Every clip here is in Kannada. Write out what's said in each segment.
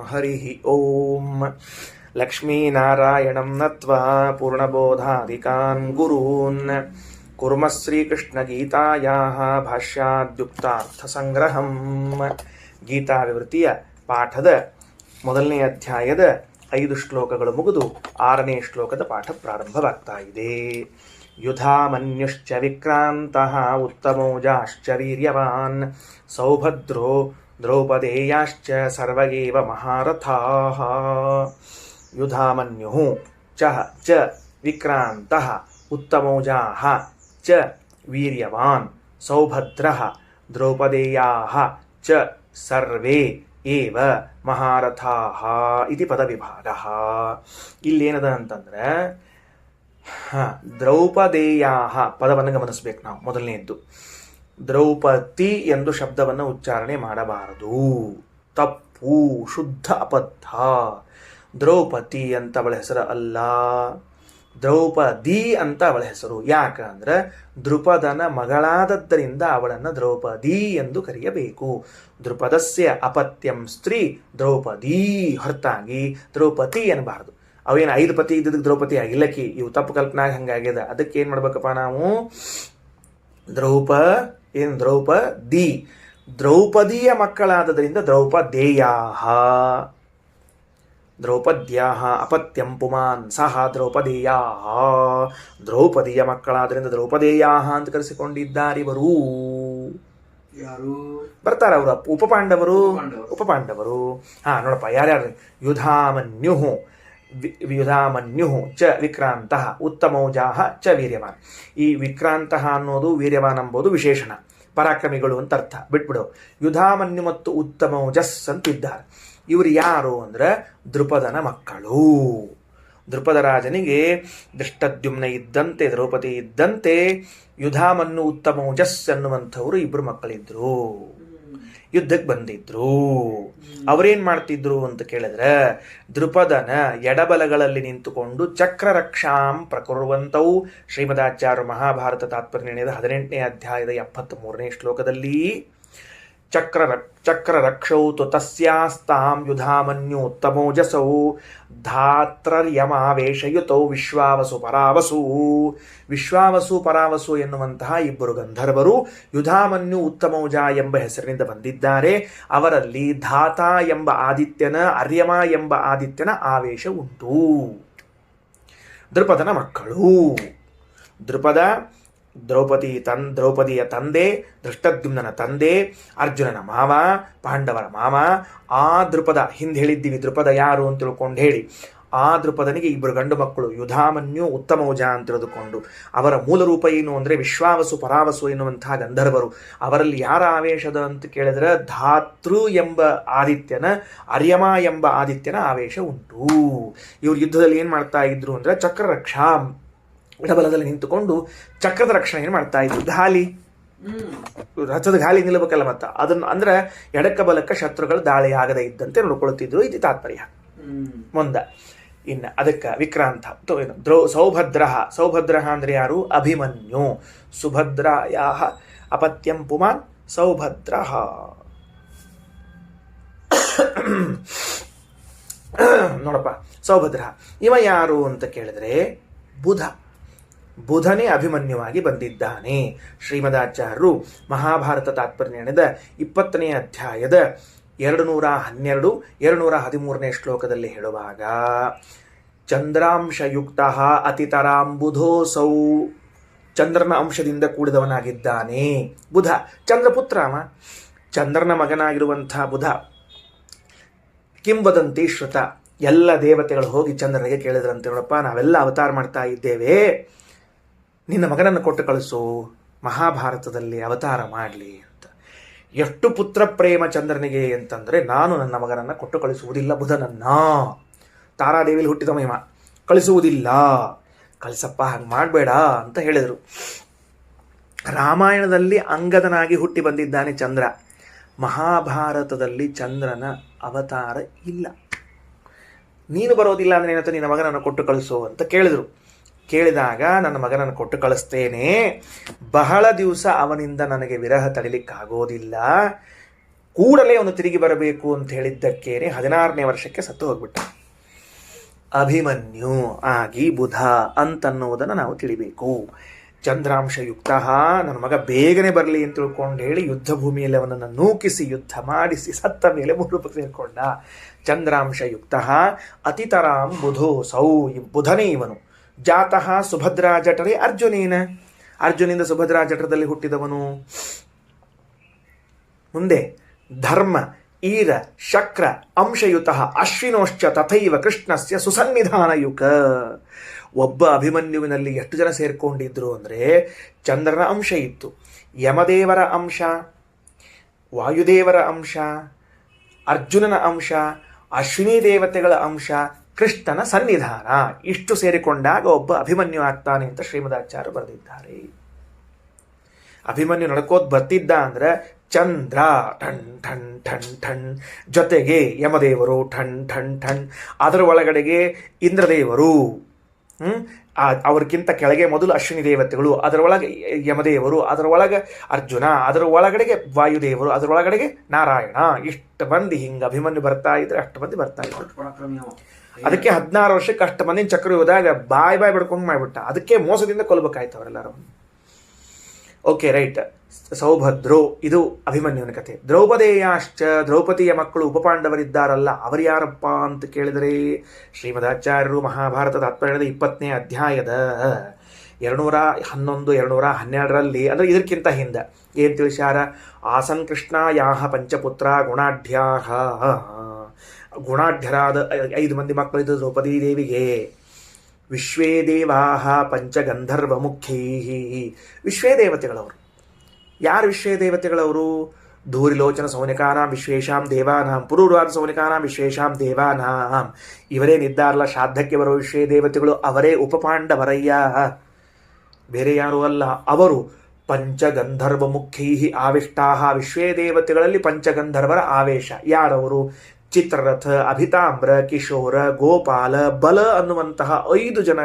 ಹರಿ ಓಂ ಲಕ್ಷ್ಮೀನಾರಾಯಣಂ ನತ್ವಾ ಪೂರ್ಣಬೋಧಾಧಿಕಾನ್ ಗುರೂನ್ ಕುರ್ಮಃ ಶ್ರೀಕೃಷ್ಣಗೀತಾಯಾಃ ಭಾಷ್ಯಾದ್ಯುಕ್ತಾರ್ಥಸಂಗ್ರಹಂ. ಗೀತಾ ವಿವೃತಿಯ ಪಾಠದ ಮೊದಲನೇ ಅಧ್ಯಾಯದ 5 ಶ್ಲೋಕಗಳು ಮುಗಿದು 6ನೇ ಶ್ಲೋಕದ ಪಾಠ ಪ್ರಾರಂಭವಾಗ್ತಾ ಇದೆ. ಯುಧಾಮನ್ಯುಶ್ಚ ವಿಕ್ರಾಂತಃ ಉತ್ತಮೋಜಾಶ್ಚ ವೀರ್ಯವಾನ್ ಸೌಭದ್ರೋ ದ್ರೌಪದೇಯಾಶ್ಚ ಸರ್ವಗೇವ ಮಹಾರಥಾಃ. ಯುಧಾಮನ್ಯುಃ ಚ ವಿಕ್ರಾಂತಃ ಉತ್ತಮೋಜಾಃ ಚ ವೀರ್ಯವಾನ್ ಸೌಭದ್ರಃ ದ್ರೌಪದೇಯಾಃ ಚ ಸರ್ವೇ ಏವ ಮಹಾರಥಾಃ ಇತಿ ಪದವಿಭಾಗಃ. ಇಲ್ಲೇನದ ಅಂತಂದ್ರೆ ದ್ರೌಪದೇಯಾಃ ಪದವನ್ನು ಗಮನಿಸ್ಬೇಕು ನಾವು. ಮೊದಲನೆಯದ್ದು ದ್ರೌಪದಿ ಎಂದು ಶಬ್ದವನ್ನು ಉಚ್ಚಾರಣೆ ಮಾಡಬಾರದು, ತಪ್ಪು, ಶುದ್ಧ ಅಬದ್ಧ. ದ್ರೌಪದಿ ಅಂತ ಅವಳ ಹೆಸರು ಅಲ್ಲ, ದ್ರೌಪದಿ ಅಂತ ಅವಳ ಹೆಸರು. ಯಾಕಂದ್ರೆ ದೃಪದನ ಮಗಳಾದದ್ದರಿಂದ ಅವಳನ್ನು ದ್ರೌಪದಿ ಎಂದು ಕರೆಯಬೇಕು. ದೃಪದಸ್ಯ ಅಪತ್ಯಂ ಸ್ತ್ರೀ ದ್ರೌಪದಿ, ಹೊರತಾಗಿ ದ್ರೌಪದಿ ಅನ್ನಬಾರದು. ಅವೇನು 5 ಪತಿ ಇದ್ದದಕ್ಕೆ ದ್ರೌಪದಿ ಆಗಿಲ್ಲಕಿ, ಇವು ತಪ್ಪು ಕಲ್ಪನಾ ಹಂಗಾಗ್ಯದ. ಅದಕ್ಕೆ ಏನು ಮಾಡ್ಬೇಕಪ್ಪ ನಾವು, ದ್ರೌಪದಿ, ದ್ರೌಪದಿಯ ಮಕ್ಕಳಾದದರಿಂದ ದ್ರೌಪದೇಯಾಃ, ದ್ರೌಪದ್ಯಾಃ ಅಪತ್ಯಂ ಪುಮಾನ್ ಸಹ ದ್ರೌಪದೇಯಾಃ. ದ್ರೌಪದಿಯ ಮಕ್ಕಳಾದರಿಂದ ದ್ರೌಪದೇಯಾಃ ಅಂತ ಕರೆಸಿಕೊಂಡಿದ್ದಾರಿವರು. ಯಾರು ಬರ್ತಾರ ಅವರು? ಉಪಪಾಂಡವರು. ನೋಡಪ್ಪ ಯಾರ್ಯಾರು. ಯುಧಾಮನ್ಯುಃ ಚ ವಿಕ್ರಾಂತಃ ಉತ್ತಮೌಜಾಃ ಚ ವೀರ್ಯವಾನ್. ಈ ವಿಕ್ರಾಂತಃ ಅನ್ನೋದು ವೀರ್ಯವಾನ್ ಎಂಬುದು ವಿಶೇಷಣ, ಪರಾಕ್ರಮಿಗಳು ಅಂತ ಅರ್ಥ. ಬಿಟ್ಬಿಡು. ಯುಧಾಮನ್ಯು ಮತ್ತು ಉತ್ತಮೌಜಸ್ ಅಂತಿದ್ದಾರೆ. ಇವರು ಯಾರು ಅಂದ್ರೆ ದೃಪದನ ಮಕ್ಕಳು. ದೃಪದ ರಾಜನಿಗೆ ದೃಷ್ಟದ್ಯುಮ್ನ ಇದ್ದಂತೆ, ದ್ರೌಪದಿ ಇದ್ದಂತೆ ಯುಧಾಮನ್ಯು ಉತ್ತಮೌಜಸ್ ಅನ್ನುವಂಥವರು 2 ಮಕ್ಕಳಿದ್ರು. ಯುದ್ಧಕ್ಕೆ ಬಂದಿದ್ರು. ಅವರೇನ್ ಮಾಡ್ತಿದ್ರು ಅಂತ ಕೇಳಿದ್ರೆ, ದೃಪದನ ಎಡಬಲಗಳಲ್ಲಿ ನಿಂತುಕೊಂಡು ಚಕ್ರರಕ್ಷಾಂ ಪ್ರಕುರ್ವಂತವು. ಶ್ರೀಮದಾಚಾರ್ಯ ಮಹಾಭಾರತ ತಾತ್ಪರ್ಯ ನಿರ್ಣಯದ 18ನೇ ಅಧ್ಯಾಯದ 73ನೇ ಶ್ಲೋಕದಲ್ಲಿ ಚಕ್ರರಕ್ಷೌ ತು ತಸ್ಯಾಸ್ತಾಂ ಯುಧಾಮನ್ಯು ಉತ್ತಮೋಜಸೌ ಧಾತ್ರರ್ಯಮಾವೇಶಯುತೌ ವಿಶ್ವಾವಸು ಪರಾವಸು. ವಿಶ್ವಾವಸು ಪರಾವಸು ಎನ್ನುವಂತಹ 2 ಗಂಧರ್ವರು ಯುಧಾಮನ್ಯು ಉತ್ತಮೌಜ ಎಂಬ ಹೆಸರಿನಿಂದ ಬಂದಿದ್ದಾರೆ. ಅವರಲ್ಲಿ ಧಾತ ಎಂಬ ಆದಿತ್ಯನ, ಅರ್ಯಮ ಎಂಬ ಆದಿತ್ಯನ ಆವೇಶ ಉಂಟು. ದೃಪದನ ಮಕ್ಕಳು. ದ್ರೌಪದಿಯ ತಂದೆ, ದೃಷ್ಟದ್ಯುಮ್ನನ ತಂದೆ, ಅರ್ಜುನನ ಮಾವ, ಪಾಂಡವರ ಮಾವ. ಆ ದೃಪದ, ಹಿಂದೆ ಹೇಳಿದ್ದೀವಿ ದೃಪದ ಯಾರು ಅಂತ ತಿಳ್ಕೊಂಡು ಹೇಳಿ. ಆ ದೃಪದನಿಗೆ 2 ಗಂಡು ಮಕ್ಕಳು, ಯುಧಾಮನ್ಯು ಉತ್ತಮೌಜ ಅಂತ ತಿಳಿದುಕೊಂಡು. ಅವರ ಮೂಲ ರೂಪ ಏನು ಅಂದರೆ ವಿಶ್ವಾವಸು ಪರಾವಸು ಎನ್ನುವಂತಹ ಗಂಧರ್ವರು. ಅವರಲ್ಲಿ ಯಾರ ಆವೇಶದ ಅಂತ ಕೇಳಿದ್ರೆ ಧಾತೃ ಎಂಬ ಆದಿತ್ಯನ, ಅರ್ಯಮ ಎಂಬ ಆದಿತ್ಯನ ಆವೇಶ ಉಂಟು. ಇವರು ಯುದ್ಧದಲ್ಲಿ ಏನು ಮಾಡ್ತಾ ಇದ್ರು ಅಂದರೆ ಚಕ್ರರಕ್ಷಾ, ಎಡಬಲದಲ್ಲಿ ನಿಂತುಕೊಂಡು ಚಕ್ರದ ರಕ್ಷಣೆಯನ್ನು ಮಾಡ್ತಾ ಇದ್ರು. ಗಾಲಿ, ರಥದ ಗಾಲಿ ನಿಲ್ಲಬೇಕಲ್ಲ, ಮತ್ತ ಅದನ್ನು ಅಂದ್ರೆ ಎಡಕ್ಕ ಬಲಕ್ಕ ಶತ್ರುಗಳು ದಾಳಿ ಆಗದೇ ಇದ್ದಂತೆ ನೋಡ್ಕೊಳ್ತಿದ್ರು. ಇದು ತಾತ್ಪರ್ಯ. ಮುಂದ ಇನ್ನು ಅದಕ್ಕೆ ವಿಕ್ರಾಂತ ಸೌಭದ್ರ ಅಂದ್ರೆ ಯಾರು? ಅಭಿಮನ್ಯು. ಸುಭದ್ರಾಯಾಃ ಅಪತ್ಯಂ ಪುಮಾನ್ ಸೌಭದ್ರ. ನೋಡಪ್ಪ, ಸೌಭದ್ರ ಇವ ಯಾರು ಅಂತ ಕೇಳಿದ್ರೆ ಬುಧನೇ ಅಭಿಮನ್ಯುವಾಗಿ ಬಂದಿದ್ದಾನೆ. ಶ್ರೀಮದಾಚಾರ್ಯರು ಮಹಾಭಾರತ ತಾತ್ಪರ್ಯ ನಿರ್ಣಯದ 20ನೇ ಅಧ್ಯಾಯದ 212, 213ನೇ ಶ್ಲೋಕದಲ್ಲಿ ಹೇಳುವಾಗ ಚಂದ್ರಾಂಶಯುಕ್ತ ಅತಿತರಾಂಬುಧೋಸೌ, ಚಂದ್ರನ ಅಂಶದಿಂದ ಕೂಡಿದವನಾಗಿದ್ದಾನೆ ಬುಧ. ಚಂದ್ರಪುತ್ರ ಅವ, ಚಂದ್ರನ ಮಗನಾಗಿರುವಂಥ ಬುಧ. ಕಿಂವದಂತಿ ಶ್ರುತ, ಎಲ್ಲ ದೇವತೆಗಳು ಹೋಗಿ ಚಂದ್ರನಿಗೆ ಕೇಳಿದ್ರಂತೆ, ನೋಡಪ್ಪ ನಾವೆಲ್ಲ ಅವತಾರ ಮಾಡ್ತಾ ಇದ್ದೇವೆ, ನಿನ್ನ ಮಗನನ್ನು ಕೊಟ್ಟು ಕಳಿಸು, ಮಹಾಭಾರತದಲ್ಲಿ ಅವತಾರ ಮಾಡಲಿ ಅಂತ. ಎಷ್ಟು ಪುತ್ರ ಪ್ರೇಮ ಚಂದ್ರನಿಗೆ ಅಂತಂದರೆ, ನಾನು ನನ್ನ ಮಗನನ್ನು ಕೊಟ್ಟು ಕಳಿಸುವುದಿಲ್ಲ ಬುಧನನ್ನ. ತಾರಾದೇವಿಲಿ ಹುಟ್ಟಿದ ಮಹಿಮ, ಕಳಿಸುವುದಿಲ್ಲ, ಕಳಿಸಪ್ಪ, ಹಂಗೆ ಮಾಡಬೇಡ ಅಂತ ಹೇಳಿದರು. ರಾಮಾಯಣದಲ್ಲಿ ಅಂಗದನಾಗಿ ಹುಟ್ಟಿ ಬಂದಿದ್ದಾನೆ ಚಂದ್ರ. ಮಹಾಭಾರತದಲ್ಲಿ ಚಂದ್ರನ ಅವತಾರ ಇಲ್ಲ. ನೀನು ಬರೋದಿಲ್ಲ ಅಂದರೆ ಏನಂತ, ನಿನ್ನ ಮಗನನ್ನು ಕೊಟ್ಟು ಕಳಿಸು ಅಂತ ಕೇಳಿದರು. ಕೇಳಿದಾಗ ನನ್ನ ಮಗನನ್ನು ಕೊಟ್ಟು ಕಳಿಸ್ತೇನೆ, ಬಹಳ ದಿವಸ ಅವನಿಂದ ನನಗೆ ವಿರಹ ತಡಿಲಿಕ್ಕಾಗೋದಿಲ್ಲ, ಕೂಡಲೇ ಅವನು ತಿರುಗಿ ಬರಬೇಕು ಅಂತ ಹೇಳಿದ್ದಕ್ಕೇನೆ 16ನೇ ವರ್ಷಕ್ಕೆ ಸತ್ತು ಹೋಗ್ಬಿಟ್ಟ. ಅಭಿಮನ್ಯು ಆಗಿ ಬುಧ ಅಂತನ್ನುವುದನ್ನು ನಾವು ತಿಳಿಬೇಕು. ಚಂದ್ರಾಂಶಯುಕ್ತ, ನನ್ನ ಮಗ ಬೇಗನೆ ಬರಲಿ ಅಂತ ತಿಳ್ಕೊಂಡು ಹೇಳಿ ಯುದ್ಧ ಭೂಮಿಯಲ್ಲಿ ಅವನನ್ನು ನೂಕಿಸಿ ಯುದ್ಧ ಮಾಡಿಸಿ ಸತ್ತ ಮೇಲೆ ಮೂಲರೂಪಕ್ಕೆ ಸೇರಿಕೊಂಡ. ಚಂದ್ರಾಂಶಯುಕ್ತ ಅತಿತರಾಂ ಬುಧೋ ಸೌ, ಬುಧನೇ ಇವನು. ಜಾತಃ ಸುಭದ್ರಾ ಜಠರೇ ಅರ್ಜುನೇನ, ಅರ್ಜುನಿಂದ ಸುಭದ್ರಾ ಜಠರದಲ್ಲಿ ಹುಟ್ಟಿದವನು. ಮುಂದೆ ಧರ್ಮ ಈರ ಶಕ್ರ ಅಂಶಯುತ ಅಶ್ವಿನೋಶ್ಚ ತಥೈವ ಕೃಷ್ಣಸ್ಯ ಸುಸನ್ನಿಧಾನಯುಕ. ಒಬ್ಬ ಅಭಿಮನ್ಯುವಿನಲ್ಲಿ ಎಷ್ಟು ಜನ ಸೇರ್ಕೊಂಡಿದ್ರು ಅಂದರೆ ಚಂದ್ರನ ಅಂಶ ಇತ್ತು, ಯಮದೇವರ ಅಂಶ, ವಾಯುದೇವರ ಅಂಶ, ಅರ್ಜುನನ ಅಂಶ, ಅಶ್ವಿನಿ ದೇವತೆಗಳ ಅಂಶ, ಕೃಷ್ಣನ ಸನ್ನಿಧಾನ. ಇಷ್ಟು ಸೇರಿಕೊಂಡಾಗ ಒಬ್ಬ ಅಭಿಮನ್ಯು ಆಗ್ತಾನೆ ಅಂತ ಶ್ರೀಮದಾಚಾರ್ಯರು ಬರೆದಿದ್ದಾರೆ. ಅಭಿಮನ್ಯು ನಡ್ಕೋತ್ ಬರ್ತಿದ್ದ ಅಂದ್ರೆ ಚಂದ್ರ ಠಣ್ ಠಣ್ ಠಣ್ ಠಣ್, ಜೊತೆಗೆ ಯಮದೇವರು ಠಣ್ ಠಣ್ ಠಣ್, ಅದರ ಒಳಗಡೆಗೆ ಇಂದ್ರದೇವರು, ಅವ್ರಿಗಿಂತ ಕೆಳಗೆ ಮೊದಲು ಅಶ್ವಿನಿ ದೇವತೆಗಳು, ಅದರೊಳಗೆ ಯಮದೇವರು, ಅದರೊಳಗೆ ಅರ್ಜುನ, ಅದರ ಒಳಗಡೆಗೆ ವಾಯುದೇವರು, ಅದರೊಳಗಡೆಗೆ ನಾರಾಯಣ. ಇಷ್ಟು ಮಂದಿ ಹಿಂಗೆ ಅಭಿಮನ್ಯು ಬರ್ತಾ ಇದ್ರೆ ಅಷ್ಟು ಮಂದಿ ಬರ್ತಾ ಇದ್ರು. ಅದಕ್ಕೆ 16 ವರ್ಷಕ್ಕೆ ಅಷ್ಟು ಮಂದಿನ ಚಕ್ರ ಹೋದಾಗ ಬಾಯ್ ಬಿಡ್ಕೊಂಡು ಮಾಡ್ಬಿಟ್ಟ. ಅದಕ್ಕೆ ಮೋಸದಿಂದ ಕೊಲ್ಬೇಕಾಯ್ತು ಅವರೆಲ್ಲರೂ. Okay, right. ಸೌಭದ್ರೋ, ಇದು ಅಭಿಮನ್ಯುವಿನ ಕಥೆ. ದ್ರೌಪದೇಯಾಶ್ಚ, ದ್ರೌಪದಿಯ ಮಕ್ಕಳು ಉಪಪಾಂಡವರಿದ್ದಾರಲ್ಲ, ಅವರು ಯಾರಪ್ಪ ಅಂತ ಕೇಳಿದರೆ ಶ್ರೀಮದಾಚಾರ್ಯರು ಮಹಾಭಾರತದ ತಾತ್ಪರ್ಯದ 20ನೇ ಅಧ್ಯಾಯದ 211, 212ರಲ್ಲಿ, ಅಂದರೆ ಇದಕ್ಕಿಂತ ಹಿಂದೆ ಏನು ತಿಳಿಸ್ಯಾರ? ಆಸನ್ ಕೃಷ್ಣ ಯಾಹ ಪಂಚಪುತ್ರ ಗುಣಾಢ್ಯಾಹ, ಗುಣಾಢ್ಯರಾದ 5 ಮಂದಿ ಮಕ್ಕಳಿದ್ದು ದ್ರೌಪದಿ ದೇವಿಗೆ. ವಿಶ್ವೇ ದೇವಾಹ ಪಂಚಗಂಧರ್ವ ಮುಖ್ಯೈ, ವಿಶ್ವೇ ದೇವತೆಗಳವರು. ಯಾರು ವಿಶ್ವೇ ದೇವತೆಗಳವರು? ಧೂರಿಲೋಚನ ಸೌನಿಕಾನಾಂ ವಿಶ್ವೇಶಾಂ ದೇವಾನಾಂ, ಪುರೂರ್ವಾದ ಸೌನಿಕಾನಾಂ ವಿಶ್ವೇಶಾಂ ದೇವಾನಾಂ. ಇವರೇನಿದ್ದಾರಲ್ಲ ಶ್ರಾದ್ದಕ್ಕೆ ಬರೋ ವಿಶ್ವೇ ದೇವತೆಗಳು, ಅವರೇ ಉಪಪಾಂಡವರಯ್ಯ, ಬೇರೆ ಯಾರೂ ಅಲ್ಲ. ಅವರು ಪಂಚಗಂಧರ್ವ ಮುಖ್ಯೈ ಆವಿಷ್ಟಾಹ, ವಿಶ್ವೇ ದೇವತೆಗಳಲ್ಲಿ ಪಂಚಗಂಧರ್ವರ ಆವೇಶ. ಯಾರವರು? ಚಿತ್ರರಥ, ಅಭಿತಾಮ್ರ, ಕಿಶೋರ, ಗೋಪಾಲ, ಬಲ ಅನ್ನುವಂತಹ 5 ಜನ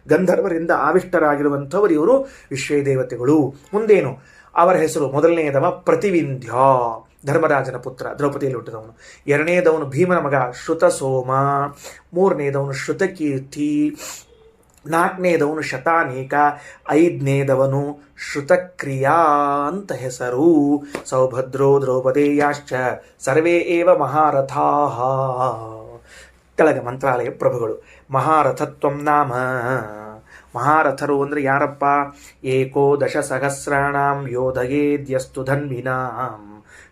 ಗಂಧರ್ವರಿಂದ ಆವಿಷ್ಟರಾಗಿರುವಂಥವರು ಇವರು ವಿಶ್ವೇ ದೇವತೆಗಳು. ಮುಂದೇನು? ಅವರ ಹೆಸರು: ಮೊದಲನೆಯದವ ಪ್ರತಿವಿಂಧ್ಯ, ಧರ್ಮರಾಜನ ಪುತ್ರ, ದ್ರೌಪದಿಯಲ್ಲಿ ಹುಟ್ಟಿದವನು. 2ನೇದವನು ಭೀಮನ ಮಗ ಶ್ರುತಸೋಮ. 3ನೇದವನು ಶ್ರುತಕೀರ್ತಿ. 4ನೇದವನು ಶತಾನೀಕ. 5ನೇದವನು ಶ್ರುತಕ್ರಿಯಾ ಅಂತ ಹೆಸರು. ಸೌಭದ್ರೋ ದ್ರೌಪದೇಯಾಶ್ಚ ಸರ್ವೇ ಏವ ಮಹಾರಥಾಃ. ಕೆಳಗೆ ಮಂತ್ರಾಲಯ ಪ್ರಭುಗಳು. ಮಹಾರಥತ್ವಂ ನಾಮ, ಮಹಾರಥರು ಅಂದರೆ ಯಾರಪ್ಪ? 11 ಸಹಸ್ರಾಣಾಂ ಯೋಧಯೇದ್ಯಸ್ತು ಧನ್ವಿನಾಂ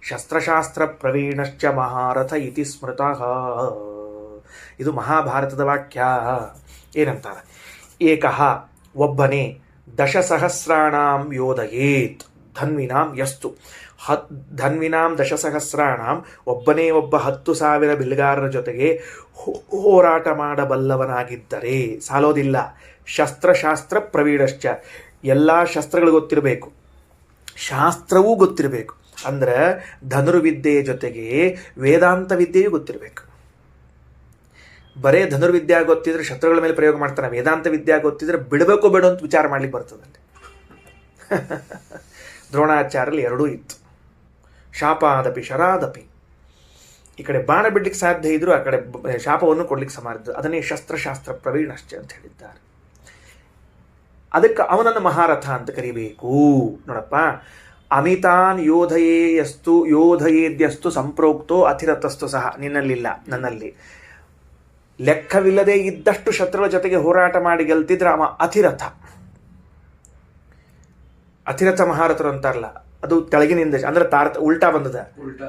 ಶಸ್ತ್ರಶಾಸ್ತ್ರ ಪ್ರವೀಣಶ್ಚ ಮಹಾರಥ ಇತಿ ಸ್ಮೃತಃ. ಇದು ಮಹಾಭಾರತದ ವಾಕ್ಯ. ಏನಂತಾರೆ? ಏಕಃ, ಒಬ್ಬನೇ, 10 ಸಹಸ್ರಾಣಾಂ ಯೋಧಯೇತ್ ಧನ್ವಿನಾಂ ಯಸ್ತು, ಧನ್ವಿನಾಂ 10 ಸಹಸ್ರಾಣಾಂ, ಒಬ್ಬನೇ ಒಬ್ಬ 10,000 ಬಿಲ್ಗಾರರ ಜೊತೆಗೆ ಹೋರಾಟ ಮಾಡಬಲ್ಲವನಾಗಿದ್ದರೆ ಸಾಲೋದಿಲ್ಲ. ಶಸ್ತ್ರಶಾಸ್ತ್ರ ಪ್ರವೀಣಶ್ಚ, ಎಲ್ಲ ಶಸ್ತ್ರಗಳು ಗೊತ್ತಿರಬೇಕು, ಶಾಸ್ತ್ರವೂ ಗೊತ್ತಿರಬೇಕು. ಅಂದ್ರೆ ಧನುರ್ವಿದ್ಯೆಯ ಜೊತೆಗೆ ವೇದಾಂತ ವಿದ್ಯೆಯೂ ಗೊತ್ತಿರಬೇಕು. ಬರೇ ಧನುರ್ವಿದ್ಯಾ ಗೊತ್ತಿದ್ರೆ ಶತ್ರುಗಳ ಮೇಲೆ ಪ್ರಯೋಗ ಮಾಡ್ತಾನೆ, ವೇದಾಂತ ವಿದ್ಯಾ ಗೊತ್ತಿದ್ರೆ ಬಿಡಬೇಕೋ ಬೇಡ ಅಂತ ವಿಚಾರ ಮಾಡ್ಲಿಕ್ಕೆ ಬರ್ತದಲ್ಲಿ. ದ್ರೋಣಾಚಾರ್ಯಲ್ಲಿ 2 ಇತ್ತು. ಶಾಪಾದಪಿ ಶರಾದಪಿ, ಈ ಕಡೆ ಬಾಣ ಬಿಡ್ಲಿಕ್ಕೆ ಸಾಧ್ಯ ಇದ್ರು, ಆ ಕಡೆ ಶಾಪವನ್ನು ಕೊಡ್ಲಿಕ್ಕೆ ಸಮಾನ. ಅದನ್ನೇ ಶಸ್ತ್ರಶಾಸ್ತ್ರ ಪ್ರವೀಣಶ್ಚ ಅಂತ ಹೇಳಿದ್ದಾರೆ. ಅದಕ್ಕೆ ಅವನನ್ನು ಮಹಾರಥ ಅಂತ ಕರಿಬೇಕು. ನೋಡಪ್ಪ, ಅಮಿತಾನ್ ಯೋಧಯೇದ್ಯಸ್ತು ಸಂಪ್ರೋಕ್ತೋ ಅತಿರಥಸ್ತು ಸಹ, ನಿನ್ನಲ್ಲಿಲ್ಲ, ನನ್ನಲ್ಲಿ. ಲೆಕ್ಕವಿಲ್ಲದೆ ಇದ್ದಷ್ಟು ಶತ್ರುಗಳ ಜೊತೆಗೆ ಹೋರಾಟ ಮಾಡಿ ಗೆಲ್ತಿದ್ರೆ ಅವ ಅತಿರಥ. ಅತಿರಥ ಮಹಾರಥರು ಅಂತಾರಲ್ಲ, ಅದು ತೆಳಗಿನಿಂದ ಅಂದ್ರೆ ಉಲ್ಟಾ ಬಂದದ,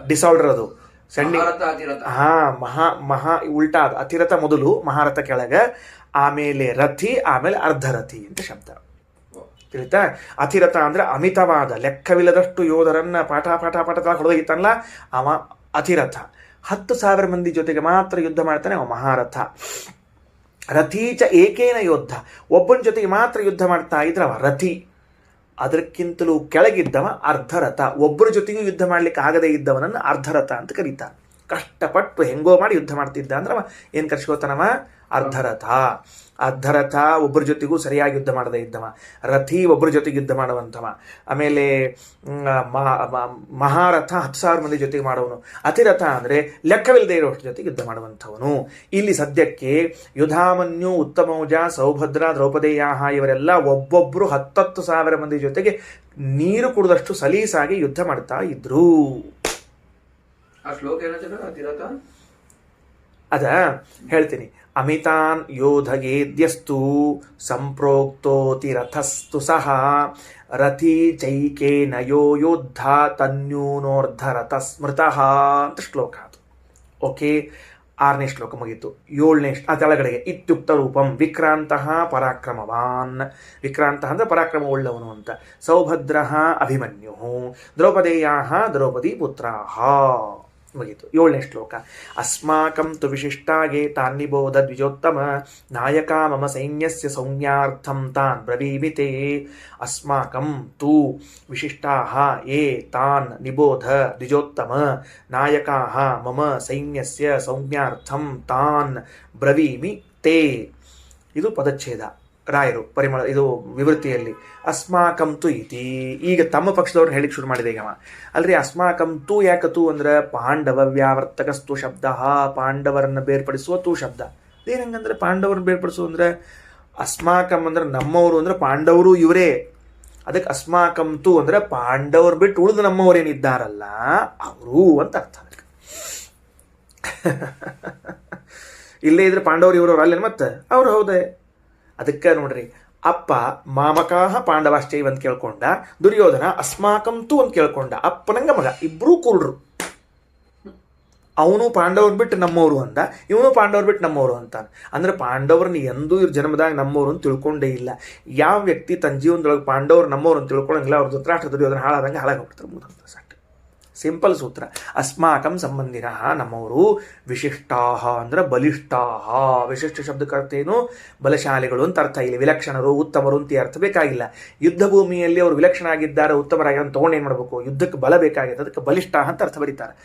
ಡಿಸಾರ್ಡರ್ ಅದು. ಸಣ್ಣ ಮಹಾ ಉಲ್ಟಾ. ಅತಿರಥ ಮೊದಲು, ಮಹಾರಥ ಕೆಳಗೆ, ಆಮೇಲೆ ರಥಿ, ಆಮೇಲೆ ಅರ್ಧರಥಿ ಅಂತ ಶಬ್ದ ತಿಳಿತಾ. ಅತಿರಥ ಅಂದ್ರೆ ಅಮಿತವಾದ, ಲೆಕ್ಕವಿಲ್ಲದಷ್ಟು ಯೋಧರನ್ನ ಪಾಠ ಹೊಡೆದೊಯ್ತಾನಲ್ಲ ಅವ ಅತಿರಥ. 10,000 ಮಂದಿ ಜೊತೆಗೆ ಮಾತ್ರ ಯುದ್ಧ ಮಾಡ್ತಾನೆ ಅವ ಮಹಾರಥ. ರಥೀಚ ಏಕೇನ ಯೋದ್ಧ, ಒಬ್ಬನ ಜೊತೆಗೆ ಮಾತ್ರ ಯುದ್ಧ ಮಾಡ್ತಾ ಇದ್ರೆ ಅವ ರಥಿ. ಅದಕ್ಕಿಂತಲೂ ಕೆಳಗಿದ್ದವ ಅರ್ಧರಥ, ಒಬ್ಬರ ಜೊತೆಗೂ ಯುದ್ಧ ಮಾಡ್ಲಿಕ್ಕೆ ಆಗದೇ ಇದ್ದವನನ್ನು ಅರ್ಧರಥ ಅಂತ ಕರೀತಾನೆ. ಕಷ್ಟಪಟ್ಟು ಹೆಂಗೋ ಮಾಡಿ ಯುದ್ಧ ಮಾಡ್ತಿದ್ದ ಅಂದ್ರೆ ಅವ ಏನು ಕರ್ಸ್ಕೋತಾನವ? ಅರ್ಧರಥ ಒಬ್ಬರ ಜೊತೆಗೂ ಸರಿಯಾಗಿ ಯುದ್ಧ ಮಾಡದೇ ಇದ್ದವ, ರಥಿ ಒಬ್ಬರ ಜೊತೆಗೆ ಯುದ್ಧ ಮಾಡುವಂಥವ, ಆಮೇಲೆ ಮಹಾರಥ 10,000 ಮಂದಿ ಜೊತೆಗೆ ಮಾಡುವನು, ಅತಿರಥ ಅಂದರೆ ಲೆಕ್ಕವಿಲ್ಲದೆ ಇರುವಷ್ಟು ಜೊತೆಗೆ ಯುದ್ಧ ಮಾಡುವಂಥವನು. ಇಲ್ಲಿ ಸದ್ಯಕ್ಕೆ ಯುಧಾಮನ್ಯು, ಉತ್ತಮೌಜ, ಸೌಭದ್ರ, ದ್ರೌಪದೇಯಾಹ ಇವರೆಲ್ಲ ಒಬ್ಬೊಬ್ಬರು 10,000 ಮಂದಿ ಜೊತೆಗೆ ನೀರು ಕುಡಿದಷ್ಟು ಸಲೀಸಾಗಿ ಯುದ್ಧ ಮಾಡ್ತಾ ಇದ್ರು. ಆ ಶ್ಲೋಕ ಏನಾಯ್ತು? ಅದ ಹೇಳ್ತೀನಿ. ಅಮಿತಾನ್ ಯೋಧಗೇದ್ಯಸ್ತು ಸಂಪ್ರೋಕ್ತೋತಿ ರಥಸ್ತು ಸಹ ರಥಿ ಚೈಕೇನ ಯೋ ಯೋದ್ಧ ತನ್ಯೂನೋರ್ಧರಥ ಸ್ಮೃತಃ ಅಂತ ಶ್ಲೋಕ ಅದು. ಓಕೆ, 6ನೇ ಶ್ಲೋಕ ಮುಗೀತು. 7ನೇ ತೆಳಗಡೆಗೆ ಇತ್ಯುಕ್ತ ರೂಪಂ ವಿಕ್ರಾಂತಃ ಪರಾಕ್ರಮವಾನ್. ವಿಕ್ರಾಂತ ಅಂದ್ರೆ ಪರಾಕ್ರಮ ಉಳ್ಳವನು ಅಂತ. ಸೌಭದ್ರ ಅಭಿಮನ್ಯು, ದ್ರೌಪದೇಯಾಹ ದ್ರೌಪದಿ ಪುತ್ರಾಹ ಮುಗೀತು. 7ನೇ ಶ್ಲೋಕ. ಅಸ್ಮಾಕಂ ತು ವಿಶಿಷ್ಟಾಗೆ ತಾನ್ನಿಬೋಧ ದ್ವಿಜೋತ್ತಮ ನಾಯಕ ಮಮ ಸೈನ್ಯಸ್ಯ ಸೌಮ್ಯಾರ್ಥಂ ತಾನ್ ಬ್ರವೀಮಿ ತೇ. ಅಸ್ಮಾಕಂ ತು ವಿಶಿಷ್ಟಾಃ ಯೇ ತಾನ್ ನಿಬೋಧ ದ್ವಿಜೋತ್ತಮ ನಾಯಕಾಃ ಮಮ ಸೈನ್ಯಸ್ಯ ಸೌಮ್ಯಾರ್ಥಂ ತಾನ್ ಬ್ರವೀಮಿ ತೇ. ಇದು ಪದಚ್ಛೇದ. ರಾಯರು ಪರಿಮಳ ಇದು ವಿವೃತ್ತಿಯಲ್ಲಿ ಅಸ್ಮಾಕಂ ತು ಇತಿ. ಈಗ ತಮ್ಮ ಪಕ್ಷದವ್ರು ಹೇಳಿಕ್ಕೆ ಶುರು ಮಾಡಿದೆ ಈಗ. ಅಲ್ರಿ ಅಸ್ಮಾಕಂ ತು ಯಾಕೆ ತು ಅಂದ್ರೆ ಪಾಂಡವ ವ್ಯಾವರ್ತಕಸ್ತು ಶಬ್ದ, ಪಾಂಡವರನ್ನು ಬೇರ್ಪಡಿಸುವ ತು ಶಬ್ದ. ಏನಂಗಂದ್ರೆ ಪಾಂಡವರನ್ನು ಬೇರ್ಪಡಿಸುವ ಅಂದ್ರೆ ಅಸ್ಮಾಕಂ ಅಂದ್ರೆ ನಮ್ಮವರು ಅಂದ್ರೆ ಪಾಂಡವರು ಇವರೇ. ಅದಕ್ಕೆ ಅಸ್ಮಾಕಂ ತು ಅಂದ್ರೆ ಪಾಂಡವರು ಬಿಟ್ಟು ಉಳಿದು ನಮ್ಮವರೇನಿದ್ದಾರಲ್ಲ ಅವರು ಅಂತ ಅರ್ಥ. ಅದಕ್ಕೆ ಇಲ್ಲೇ ಇದ್ರೆ ಪಾಂಡವರು ಇವರು ಅಲ್ಲೇನು ಮತ್ತೆ ಅವ್ರು ಹೌದೇ. ಅದಕ್ಕೆ ನೋಡ್ರಿ, ಅಪ್ಪ ಮಾಮಕಾಹ ಪಾಂಡವಾಶ್ಚೈವ ಅಂತ ಕೇಳ್ಕೊಂಡ, ದುರ್ಯೋಧನ ಅಸ್ಮಾಕಂ ತು ಅಂತ ಕೇಳ್ಕೊಂಡ. ಅಪ್ಪನಂಗ ಮಗ ಇಬ್ಬರೂ ಕುರುಡ್ರು. ಅವನು ಪಾಂಡವ್ರು ಬಿಟ್ಟು ನಮ್ಮವರು ಅಂದ, ಇವನು ಪಾಂಡವ್ರು ಬಿಟ್ಟು ನಮ್ಮವರು ಅಂತಾನೆ. ಅಂದ್ರೆ ಪಾಂಡವ್ರನ್ನ ಎಂದೂ ಇವ್ರ ಜನ್ಮದಾಗ ನಮ್ಮವರು ಅಂತ ತಿಳ್ಕೊಂಡೇ ಇಲ್ಲ. ಯಾವ ವ್ಯಕ್ತಿ ತನ್ನ ಜೀವನದೊಳಗೆ ಪಾಂಡವ್ರು ನಮ್ಮವರು ಅಂತ ತಿಳ್ಕೊಳಂಗಿಲ್ಲ, ಅವ್ರ ಧೃತರಾಷ್ಟ್ರ ದುರ್ಯೋಧನ ಹಾಳಾದಂಗೆ ಹಾಳಾಗೋಗ್ಬಿಡ್ತಾರೆ. ಮುಗಿದ ಸಿಂಪಲ್ ಸೂತ್ರ. ಅಸ್ಮಾಕಂ ಸಂಬಂಧಿನ ನಮ್ಮವರು, ವಿಶಿಷ್ಟಾಹ ಅಂದ್ರೆ ಬಲಿಷ್ಠಾಹ. ವಿಶಿಷ್ಟ ಶಬ್ದಕ್ಕೆ ಅರ್ಥ ಏನು? ಬಲಶಾಲಿಗಳು ಅಂತ ಅರ್ಥ. ಇಲ್ಲಿ ವಿಲಕ್ಷಣರು ಉತ್ತಮರು ಅಂತ ಅರ್ಥ ಬೇಕಾಗಿಲ್ಲ. ಯುದ್ಧ ಭೂಮಿಯಲ್ಲಿ ಅವರು ವಿಲಕ್ಷಣ ಆಗಿದ್ದಾರೆ, ಉತ್ತಮರಾಗಿದ್ದಾರೆ ತಗೊಂಡು ಏನು ಮಾಡಬೇಕು? ಯುದ್ಧಕ್ಕೆ ಬಲ ಬೇಕಾಗಿದೆ. ಅದಕ್ಕೆ ಬಲಿಷ್ಠಾಹ ಅಂತ ಅರ್ಥ ಬರೀತಾರೆ.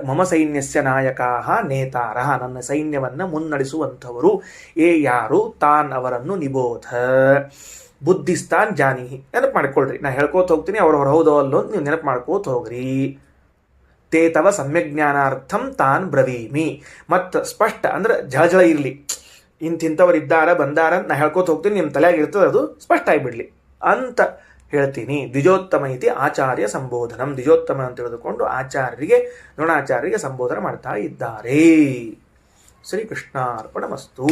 ಮಮ ಸೈನ್ಯಸ್ಯ ನಾಯಕಾಹ ನೇತಾರಹ, ನನ್ನ ಸೈನ್ಯವನ್ನು ಮುನ್ನಡೆಸುವಂಥವರು. ಯಾರು? ತಾನ್ ಅವರನ್ನು ನಿಬೋಧ ಬುದ್ಧಿಸ್ತಾನ್ ಜಾನಿಹಿ. ನೆನಪು ಮಾಡ್ಕೊಳ್ರಿ, ನಾ ಹೇಳ್ಕೋತ ಹೋಗ್ತೀನಿ, ಅವ್ರು ಹೌದೋ ಅಲ್ಲೋ ಅಂತ ನೀವು ನೆನಪು ಮಾಡ್ಕೋತ ಹೋಗ್ರಿ. ತೇ ತವ ಸಮ್ಯಜ್ಞಾನಾರ್ಥಂ ತಾನ್ ಬ್ರವೀಮಿ. ಮತ್ತು ಸ್ಪಷ್ಟ ಅಂದ್ರೆ ಜಳ ಇರಲಿ, ಇಂಥವ್ರು ಇದ್ದಾರ ಬಂದಾರ ಅಂತ ನಾ ಹೇಳ್ಕೋತ ಹೋಗ್ತೀನಿ, ನಿಮ್ಮ ತಲೆಯಾಗಿ ಇರ್ತದೆ, ಅದು ಸ್ಪಷ್ಟ ಆಗಿಬಿಡ್ಲಿ ಅಂತ ಹೇಳ್ತೀನಿ. ದ್ವಿಜೋತ್ತಮ ಇತಿ ಆಚಾರ್ಯ ಸಂಬೋಧನಂ. ದ್ವಿಜೋತ್ತಮ ಅಂತ ತಿಳಿದುಕೊಂಡು ಆಚಾರ್ಯರಿಗೆ, ದ್ರೋಣಾಚಾರ್ಯರಿಗೆ ಸಂಬೋಧನೆ ಮಾಡ್ತಾ ಇದ್ದಾರೆ. ಶ್ರೀಕೃಷ್ಣಾರ್ಪಣಮಸ್ತು.